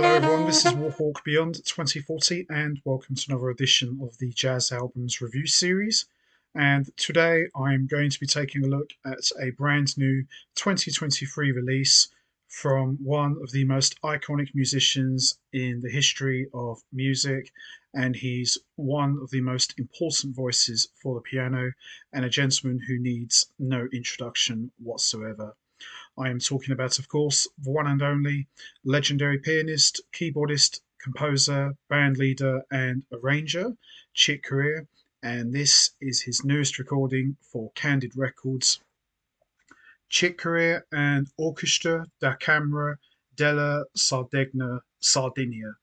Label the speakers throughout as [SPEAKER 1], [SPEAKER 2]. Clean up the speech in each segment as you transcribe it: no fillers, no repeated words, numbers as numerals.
[SPEAKER 1] Hello everyone, this is Warhawk Beyond 2040 and welcome to another edition of the Jazz Albums Review Series. And today I'm going to be taking a look at a brand new 2023 release from one of the most iconic musicians in the history of music, and he's one of the most important voices for the piano and a gentleman who needs no introduction whatsoever. I am talking about, of course, the one and only legendary pianist, keyboardist, composer, bandleader, and arranger, Chick Corea, and this is his newest recording for Candid Records, Chick Corea and Orchestra da Camera Della Sardegna, Sardinia.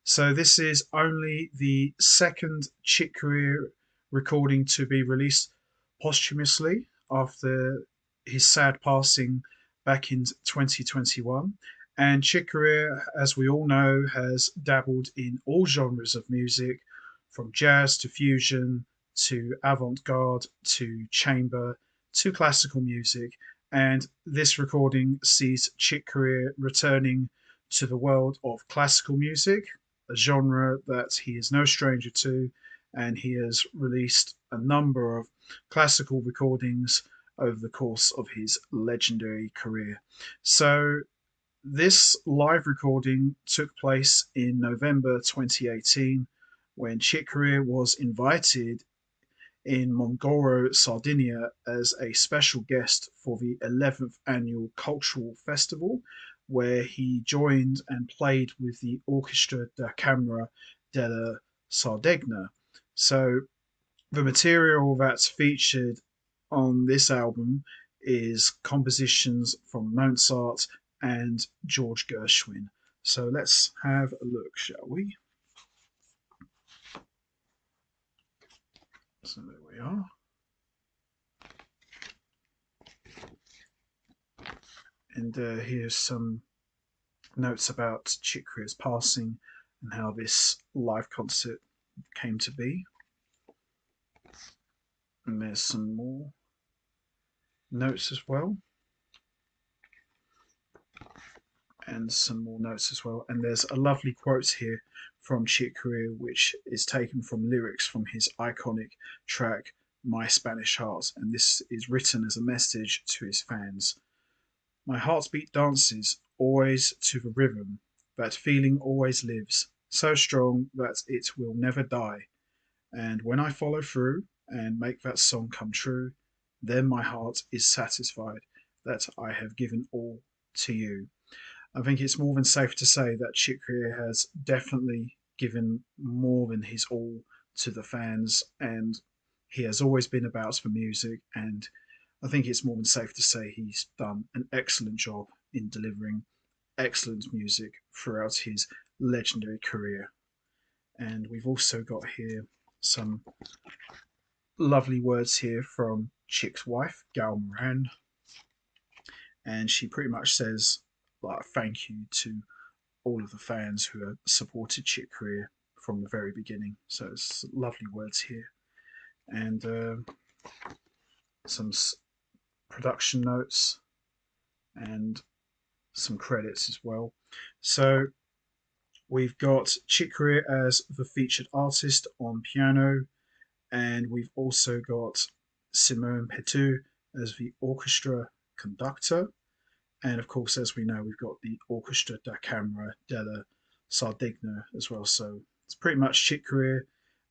[SPEAKER 1] So this is only the second Chick Corea recording to be released posthumously after his sad passing back in 2021. And Chick Corea, as we all know, has dabbled in all genres of music, from jazz to fusion to avant-garde to chamber to classical music. And this recording sees Chick Corea returning to the world of classical music, a genre that he is no stranger to, and he has released a number of classical recordings over the course of his legendary career. So, this live recording took place in November 2018 when Chick Corea was invited in Mongoro, Sardinia, as a special guest for the 11th annual cultural festival, where he joined and played with the Orchestra da Camera della Sardegna. So, the material that's featured on this album is compositions from Mozart and George Gershwin. So, let's have a look, shall we? So, there we are. And here's some notes about Chick Corea's passing and how this live concert came to be. And there's some more notes as well. And some more notes as well. And there's a lovely quote here from Chick Corea, which is taken from lyrics from his iconic track, My Spanish Heart. And this is written as a message to his fans. My heartbeat dances always to the rhythm. That feeling always lives, so strong that it will never die. And when I follow through and make that song come true, then my heart is satisfied that I have given all to you. I think it's more than safe to say that Chick Corea has definitely given more than his all to the fans, and he has always been about the music, and I think it's more than safe to say he's done an excellent job in delivering excellent music throughout his legendary career. And we've also got here some lovely words here from Chick's wife, Gal Moran, and she pretty much says, like, thank you to all of the fans who have supported Chick Corea from the very beginning. So it's lovely words here, and some production notes and some credits as well. So we've got Chick Corea as the featured artist on piano, and we've also got Simone Petu as the orchestra conductor. And of course, as we know, we've got the Orchestra da Camera della Sardegna as well. So it's pretty much Chick Corea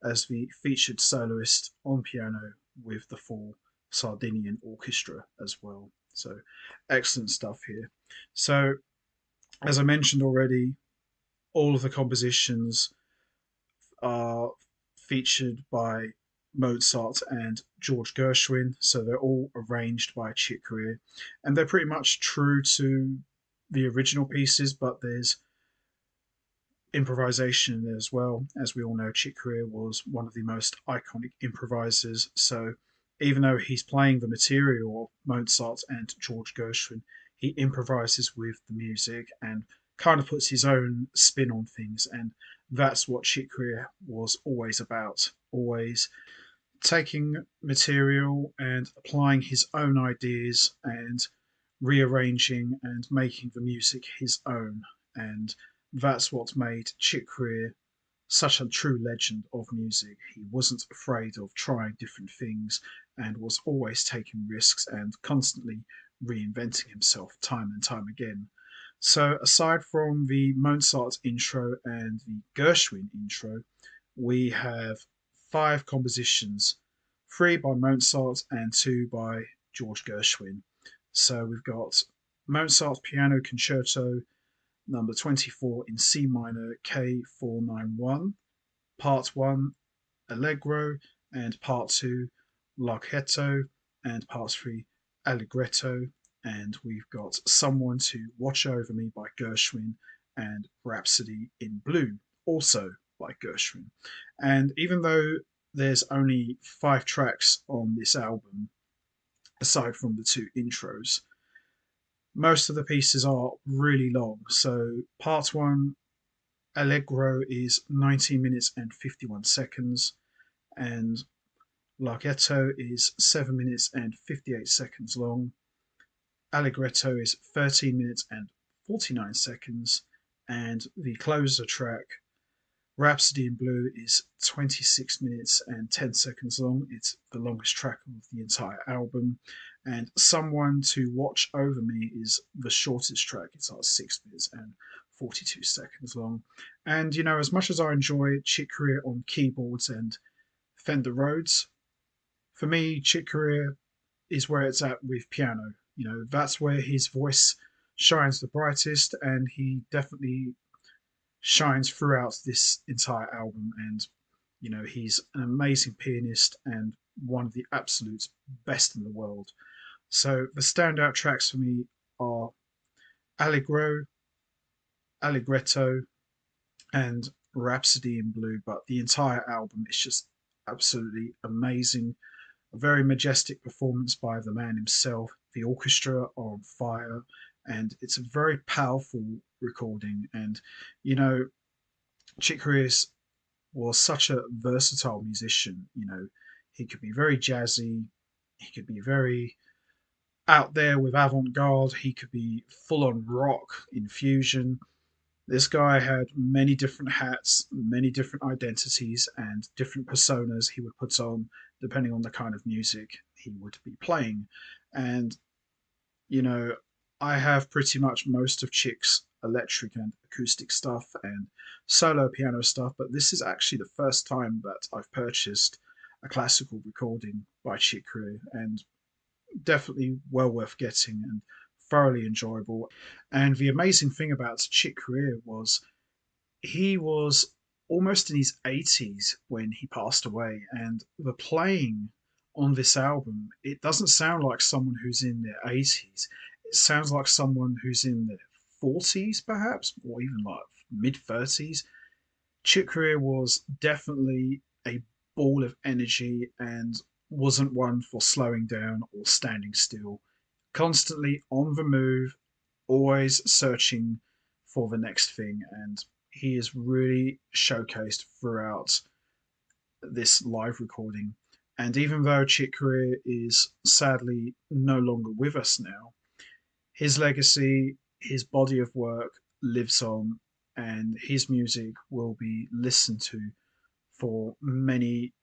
[SPEAKER 1] as the featured soloist on piano with the full Sardinian orchestra as well. So excellent stuff here. So, as I mentioned already, all of the compositions are featured by Mozart and George Gershwin, so they're all arranged by Chick Corea, and they're pretty much true to the original pieces, but there's improvisation in there as well. As we all know, Chick Corea was one of the most iconic improvisers, so even though he's playing the material of Mozart and George Gershwin, he improvises with the music and kind of puts his own spin on things, and that's what Chick Corea was always about, always taking material and applying his own ideas and rearranging and making the music his own. And that's what made Chick Corea such a true legend of music. He wasn't afraid of trying different things and was always taking risks and constantly reinventing himself time and time again. So, aside from the Mozart intro and the Gershwin intro, we have five compositions, three by Mozart and two by George Gershwin. So, we've got Mozart's Piano Concerto number 24 in C minor K491, Part 1 Allegro, and Part 2 Larghetto, and Part 3 Allegretto. And we've got Someone to Watch Over Me by Gershwin and Rhapsody in Blue, also by Gershwin. And even though there's only five tracks on this album, aside from the two intros, most of the pieces are really long. So, part one, Allegro, is 19 minutes and 51 seconds, and Larghetto is 7 minutes and 58 seconds long. Allegretto is 13 minutes and 49 seconds, and the closer track, Rhapsody in Blue, is 26 minutes and 10 seconds long. It's the longest track of the entire album. And Someone to Watch Over Me is the shortest track. It's like 6 minutes and 42 seconds long. And, you know, as much as I enjoy Chick Corea on keyboards and Fender Rhodes, for me, Chick Corea is where it's at with piano. You know, that's where his voice shines the brightest, and he definitely shines throughout this entire album. And you know, he's an amazing pianist and one of the absolute best in the world. So the standout tracks for me are Allegro, Allegretto, and Rhapsody in Blue. But the entire album is just absolutely amazing. A very majestic performance by the man himself. The orchestra are on fire, and it's a very powerful recording. And you know, Chick Corea was such a versatile musician. You know, he could be very jazzy, he could be very out there with avant garde, he could be full on rock infusion. This guy had many different hats, many different identities, and different personas he would put on depending on the kind of music he would be playing. And, you know, I have pretty much most of Chick's electric and acoustic stuff and solo piano stuff, but this is actually the first time that I've purchased a classical recording by Chick Corea, and definitely well worth getting and thoroughly enjoyable. And the amazing thing about Chick Corea was he was almost in his 80s when he passed away, and the playing on this album, it doesn't sound like someone who's in their 80s. It sounds like someone who's in their 40s, perhaps, or even like mid 30s. Chick Corea was definitely a ball of energy and wasn't one for slowing down or standing still. Constantly on the move, always searching for the next thing. And he is really showcased throughout this live recording. And even though Chick Corea is sadly no longer with us now, his legacy, his body of work lives on, and his music will be listened to for many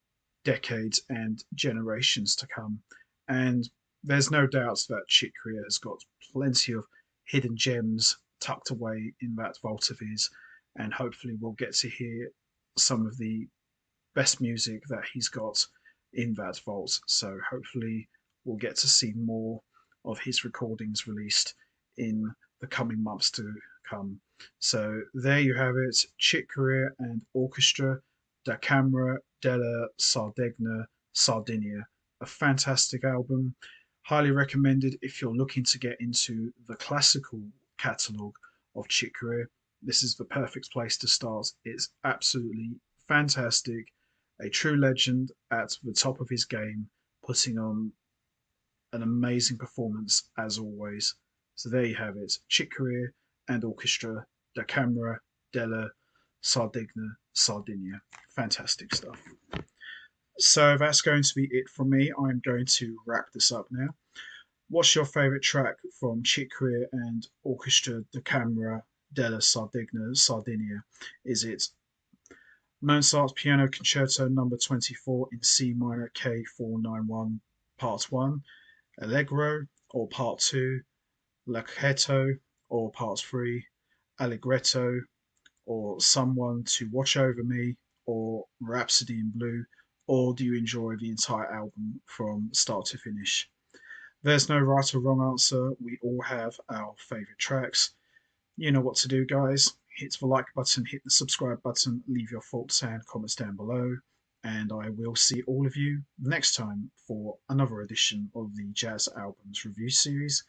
[SPEAKER 1] decades and generations to come. And there's no doubt that Chick Corea has got plenty of hidden gems tucked away in that vault of his, and hopefully we'll get to hear some of the best music that he's got in that vault. So hopefully we'll get to see more of his recordings released in the coming months to come. So there you have it, Chick Corea and Orchestra, Da Camera Della Sardegna, Sardinia. A fantastic album. Highly recommended if you're looking to get into the classical catalogue of Chick Corea. This is the perfect place to start. It's absolutely fantastic. A true legend at the top of his game, putting on an amazing performance as always. So there you have it, Chick Corea and Orchestra, Da Camera Della Sardegna, Sardinia. Fantastic stuff. So that's going to be it from me. I'm going to wrap this up now. What's your favourite track from Chick Corea and Orchestra Da Camera Della Sardegna, Sardinia? Is it Mozart's Piano Concerto Number 24 in C minor K491 Part 1, Allegro, or Part 2, Lachetto, or Part 3, Allegretto, or Someone to Watch Over Me, or Rhapsody in Blue, or do you enjoy the entire album from start to finish? There's no right or wrong answer. We all have our favourite tracks. You know what to do, guys. Hit the like button, hit the subscribe button, leave your thoughts and comments down below. And I will see all of you next time for another edition of the Jazz Albums Review Series.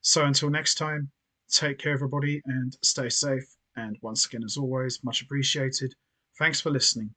[SPEAKER 1] So until next time, take care, everybody, and stay safe. And once again, as always, much appreciated. Thanks for listening.